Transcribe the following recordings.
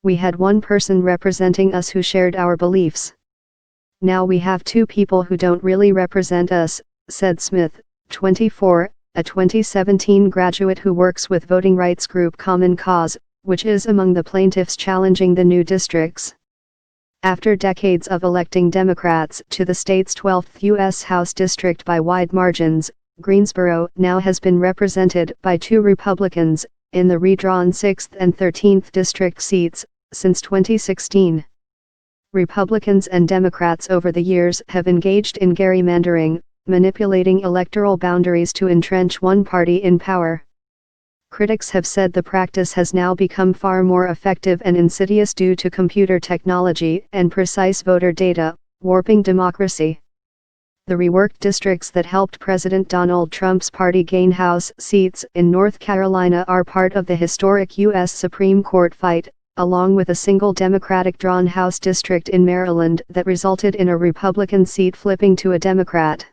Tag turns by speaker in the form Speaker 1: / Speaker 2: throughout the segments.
Speaker 1: We had one person representing us who shared our beliefs. Now we have two people who don't really represent us, said Smith, 24, a 2017 graduate who works with voting rights group Common Cause, which is among the plaintiffs challenging the new districts. After decades of electing Democrats to the state's 12th U.S. House district by wide margins, Greensboro now has been represented by two Republicans, in the redrawn 6th and 13th district seats, since 2016. Republicans and Democrats over the years have engaged in gerrymandering, manipulating electoral boundaries to entrench one party in power. Critics have said the practice has now become far more effective and insidious due to computer technology and precise voter data, warping democracy. The reworked districts that helped President Donald Trump's party gain House seats in North Carolina are part of the historic U.S. Supreme Court fight, along with a single Democratic-drawn House district in Maryland that resulted in a Republican seat flipping to a Democrat.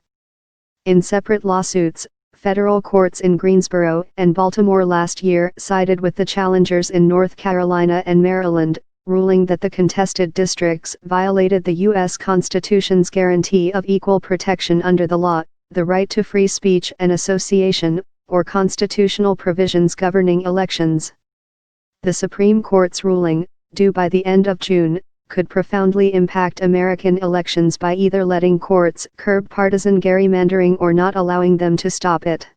Speaker 1: In separate lawsuits, federal courts in Greensboro and Baltimore last year sided with the challengers in North Carolina and Maryland, ruling that the contested districts violated the U.S. Constitution's guarantee of equal protection under the law, the right to free speech and association, or constitutional provisions governing elections. The Supreme Court's ruling, due by the end of June, could profoundly impact American elections by either letting courts curb partisan gerrymandering or not allowing them to stop it.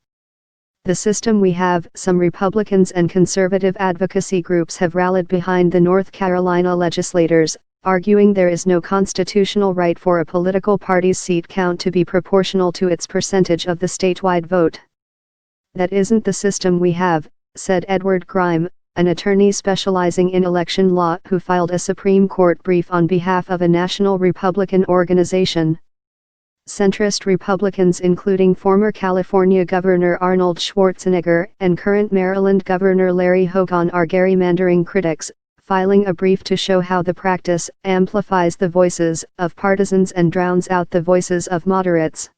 Speaker 1: The system we have, some Republicans and conservative advocacy groups have rallied behind the North Carolina legislators, arguing there is no constitutional right for a political party's seat count to be proportional to its percentage of the statewide vote. That isn't the system we have, said Edward Grime, an attorney specializing in election law who filed a Supreme Court brief on behalf of a national Republican organization. Centrist Republicans including former California Governor Arnold Schwarzenegger and current Maryland Governor Larry Hogan are gerrymandering critics, filing a brief to show how the practice amplifies the voices of partisans and drowns out the voices of moderates.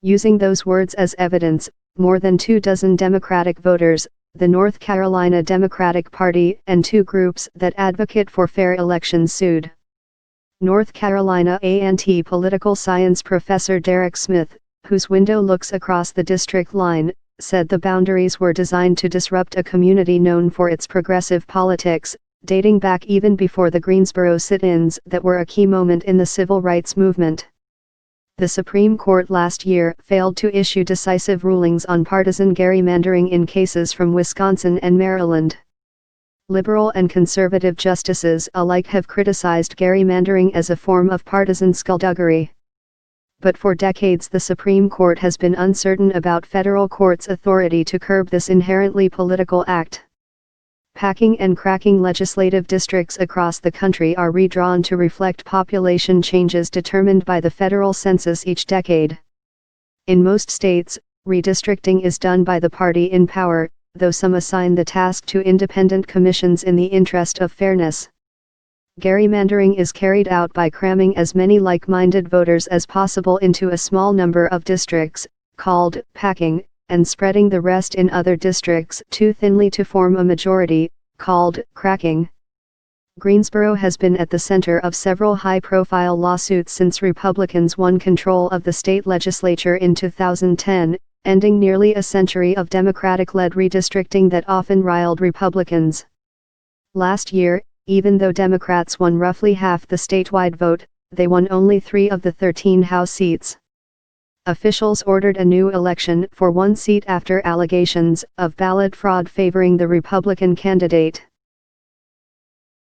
Speaker 1: Using those words as evidence, more than 24 Democratic voters, the North Carolina Democratic Party and two groups that advocate for fair elections sued. North Carolina A&T political science professor Derek Smith, whose window looks across the district line, said the boundaries were designed to disrupt a community known for its progressive politics, dating back even before the Greensboro sit-ins that were a key moment in the civil rights movement. The Supreme Court last year failed to issue decisive rulings on partisan gerrymandering in cases from Wisconsin and Maryland. Liberal and conservative justices alike have criticized gerrymandering as a form of partisan skullduggery. But for decades the Supreme Court has been uncertain about federal courts' authority to curb this inherently political act. Packing and cracking legislative districts across the country are redrawn to reflect population changes determined by the federal census each decade. In most states, redistricting is done by the party in power, though some assign the task to independent commissions in the interest of fairness. Gerrymandering is carried out by cramming as many like-minded voters as possible into a small number of districts, called packing, and spreading the rest in other districts too thinly to form a majority, called cracking. Greensboro has been at the center of several high-profile lawsuits since Republicans won control of the state legislature in 2010, ending nearly a century of Democratic-led redistricting that often riled Republicans. Last year, even though Democrats won roughly half the statewide vote, they won only 3 of the 13 House seats. Officials ordered a new election for one seat after allegations of ballot fraud favoring the Republican candidate.